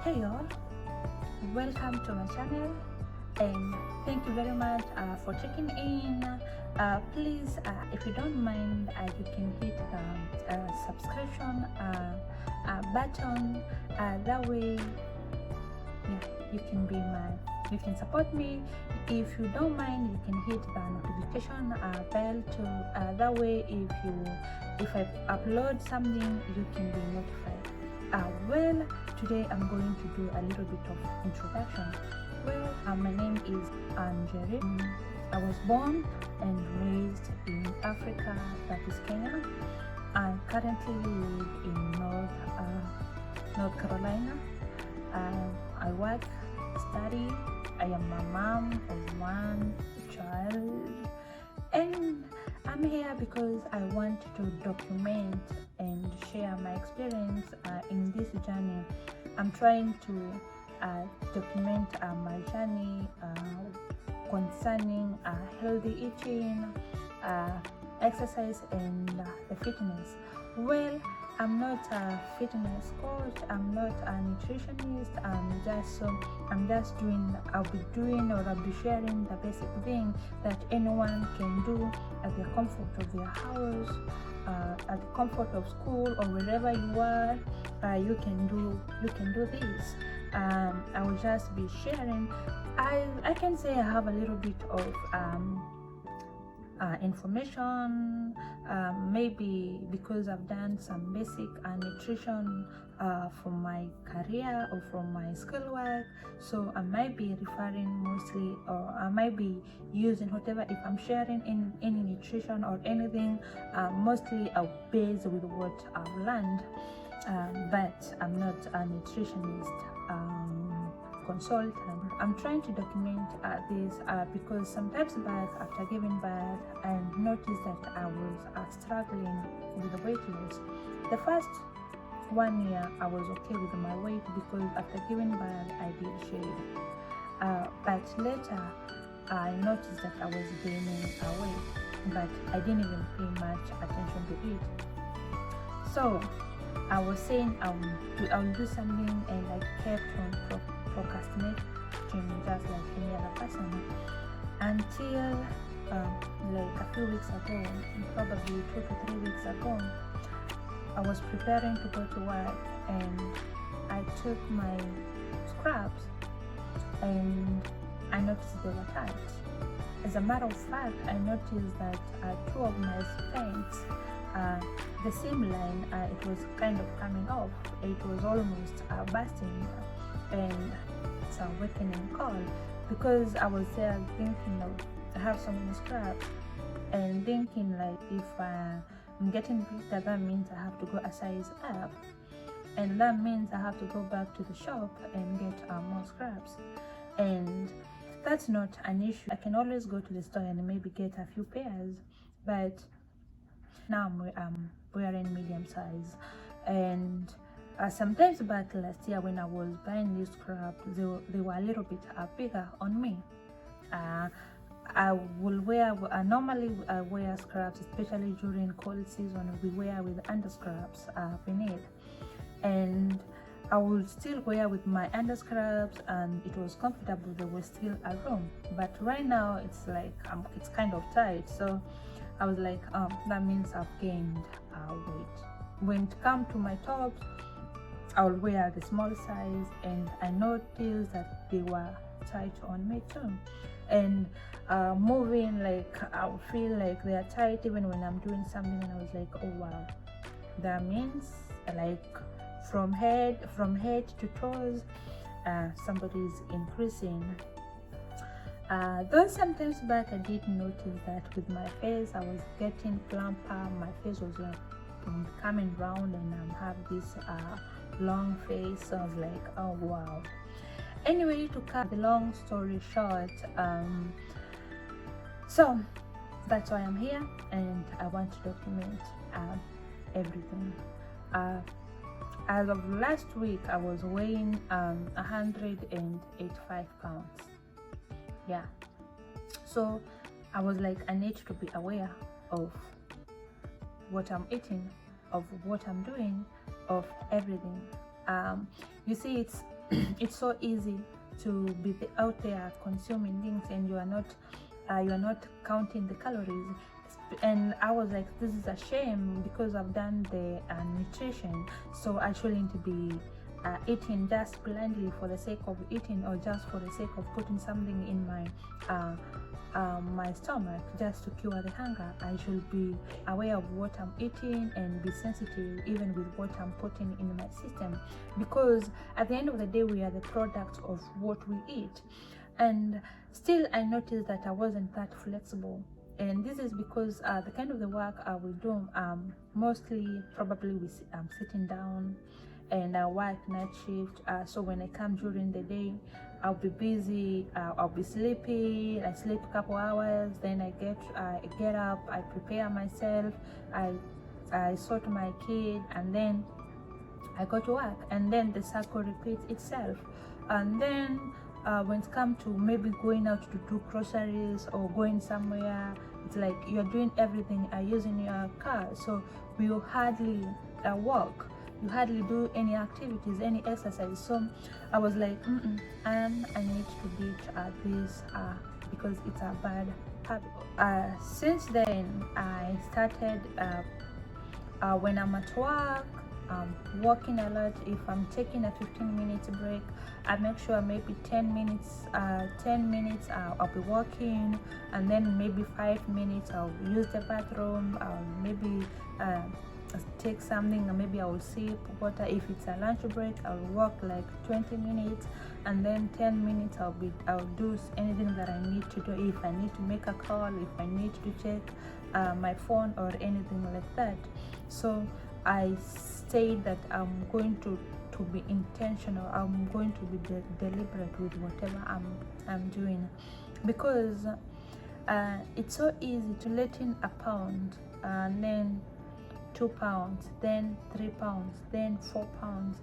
Hey y'all, welcome to my channel and thank you very much for checking in. Please, if you don't mind, you can hit the subscription button. That way, yeah, you can support me. If you don't mind, you can hit the notification bell to that way if I upload something, you can be notified. Well, today I'm going to do a little bit of introduction. Well, my name is Anjeri. I was born and raised in Africa, that is Kenya. I currently live in North Carolina. I work, study. I am a mom of one child, and I'm here because I want to document and share my experience in this journey. I'm trying to document my journey concerning healthy eating, exercise, and the fitness. Well, I'm not a fitness coach, I'm not a nutritionist, I'll be sharing the basic thing that anyone can do at the comfort of their house, at the comfort of school, or wherever you are. You can do this. I will just be sharing. I can say I have a little bit of information, maybe because I've done some basic nutrition from my career or from my skill work, so I might be referring mostly, or I might be using whatever, if I'm sharing in any nutrition or anything, mostly I'll base with what I've learned, but I'm not a nutritionist consultant. I'm trying to document this because sometimes back after giving birth, I noticed that I was struggling with the weight loss. The first 1 year I was okay with my weight because after giving birth I did shave, but later I noticed that I was gaining weight, but I didn't even pay much attention to it. So I was saying I'll do something, and I kept on procrastinating just like any other person until like a few weeks ago, probably 2 to 3 weeks ago, I was preparing to go to work and I took my scraps and I noticed they were tight. As a matter of fact, I noticed that two of my pants, the seam line, it was kind of coming off. It was almost bursting, and it's a awakening call because I was there thinking of, I have so many scraps and thinking like, if I'm getting bigger, that means I have to go a size up, and that means I have to go back to the shop and get more scraps. And that's not an issue. I can always go to the store and maybe get a few pairs, but now I'm wearing medium size. And sometimes back last year when I was buying these scraps, they were a little bit bigger on me. I will wear, normally I wear scraps, especially during cold season. We wear with underscraps beneath, and I would still wear with my underscraps, and it was comfortable. There was still a room, but right now it's like it's kind of tight. So I was like, that means I've gained weight. When it comes to my tops, I will wear the small size, and I noticed that they were tight on me too. And moving, like I feel like they are tight even when I'm doing something, and I was like, oh wow, that means like from head to toes, somebody's increasing. Though sometimes back I did notice that with my face I was getting plumper. My face was like coming round, and I have this long face. So I was like, oh wow. Anyway, to cut the long story short, so that's why I'm here, and I want to document everything. As of last week, I was weighing 185 pounds. Yeah, so I was like, I need to be aware of what I'm eating, of what I'm doing, of everything. You see, it's so easy to be out there consuming things, and you are not counting the calories. And I was like, this is a shame, because I've done the nutrition, so I shouldn't be eating just blindly for the sake of eating, or just for the sake of putting something in my stomach just to cure the hunger. I should be aware of what I'm eating and be sensitive even with what I'm putting in my system, because at the end of the day, we are the product of what we eat. And still, I noticed that I wasn't that flexible, and this is because the kind of the work I will do, mostly probably I'm sitting down, and I work night shift. So when I come during the day, I'll be busy, I'll be sleepy. I sleep a couple hours, then I get up, I prepare myself, I sort my kid, and then I go to work, and then the cycle repeats itself. And then when it comes to maybe going out to do groceries or going somewhere, it's like you're doing everything using your car, so you hardly walk, you hardly do any activities, any exercise. So I was like, I need to ditch this because it's a bad habit. Since then, I started when I'm at work, walking a lot. If I'm taking a 15-minute break, I make sure maybe 10 minutes I'll be walking, and then maybe 5 minutes I'll use the bathroom, maybe take something, or maybe I will sip water. If it's a lunch break, I'll walk like 20 minutes, and then 10 minutes I'll do anything that I need to do. If I need to make a call, if I need to check my phone or anything like that. So I say that I'm going to be intentional, I'm going to be deliberate with whatever I'm doing, because it's so easy to let in a pound, and then 2 pounds, then 3 pounds, then 4 pounds.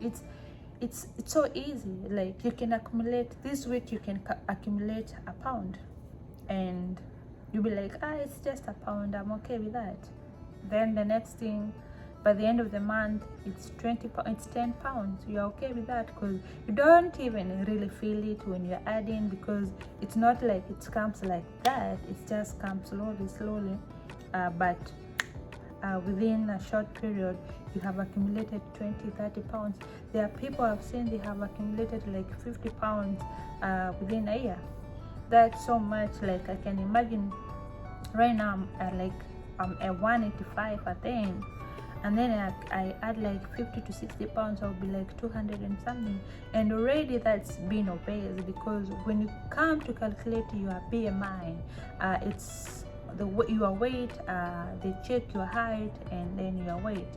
It's so easy. Like, you can accumulate this week, you can accumulate a pound, and you'll be like, it's just a pound, I'm okay with that. Then the next thing, by the end of the month, it's 10 pounds. You're okay with that, because you don't even really feel it when you're adding, because it's not like it comes like that, it just comes slowly, but within a short period, you have accumulated 20-30 pounds. There are people I've seen, they have accumulated like 50 pounds within a year. That's so much. Like, I can imagine right now I'm at 185 at the end, and then I add like 50 to 60 pounds, I'll be like 200 and something, and already that's being obese. Because when you come to calculate your BMI, it's your weight, they check your height and then your weight.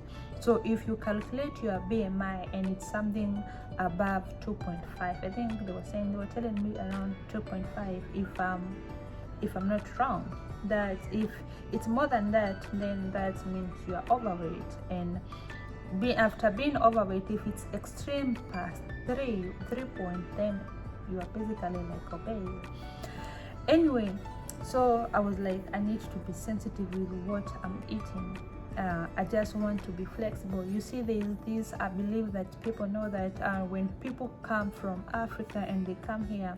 So if you calculate your BMI and it's something above 2.5, I think they were telling me around 2.5, if I'm not wrong, that if it's more than that, then that means you are overweight. And after being overweight, if it's extreme past 3 point, then you are basically like obese. Anyway, so I was like, I need to be sensitive with what I'm eating. I just want to be flexible. You see, there's this, I believe that people know that when people come from Africa and they come here,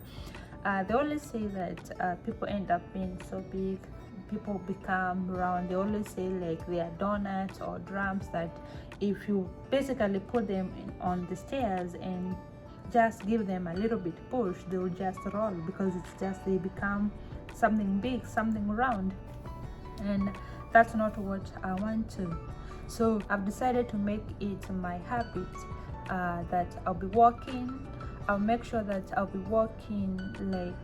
they always say that people end up being so big, people become round. They always say like they are donuts or drums, that if you basically put them on the stairs and just give them a little bit push, they will just roll, because it's just they become something big, something round, and that's not what I want to. So I've decided to make it my habit that I'll be walking. I'll make sure that I'll be walking like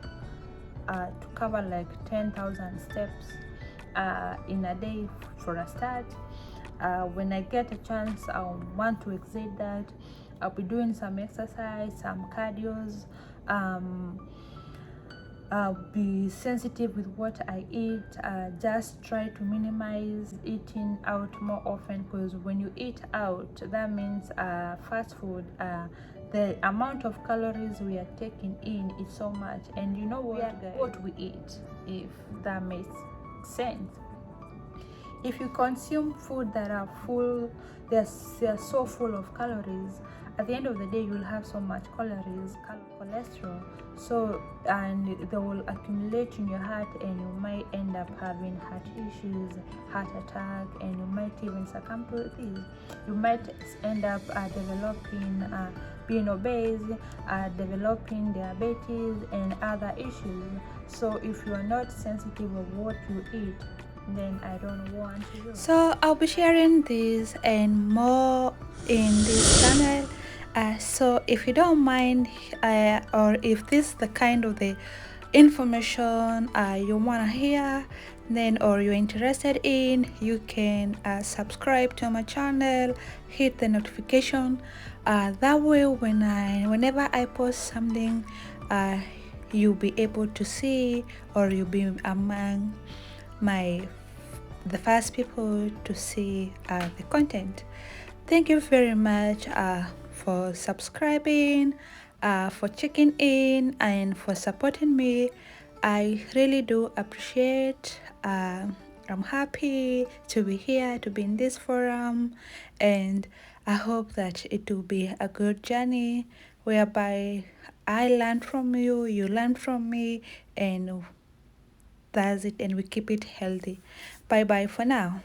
to cover like 10,000 steps in a day for a start. When I get a chance, I'll want to exceed that. I'll be doing some exercise, some cardios. I'll be sensitive with what I eat. Just try to minimize eating out more often, because when you eat out, that means fast food, the amount of calories we are taking in is so much. And you know what we eat, if that makes sense. If you consume food that are full, they're so full of calories, at the end of the day you'll have so much calories, cholesterol, so and they will accumulate in your heart, and you might end up having heart issues, heart attack, and you might even succumb to this. You might end up developing being obese, developing diabetes and other issues. So if you are not sensitive of what you eat, then I don't want you. So I'll be sharing this and more in this channel. So if you don't mind, or if this is the kind of the information you want to hear, then or you're interested in, you can subscribe to my channel, hit the notification, that way whenever I post something, you'll be able to see, or you'll be among the first people to see the content. Thank you very much for subscribing, for checking in, and for supporting me. I really do appreciate. I'm happy to be here, to be in this forum, and I hope that it will be a good journey whereby I learn from you, you learn from me, and that's it, and we keep it healthy. Bye bye for now.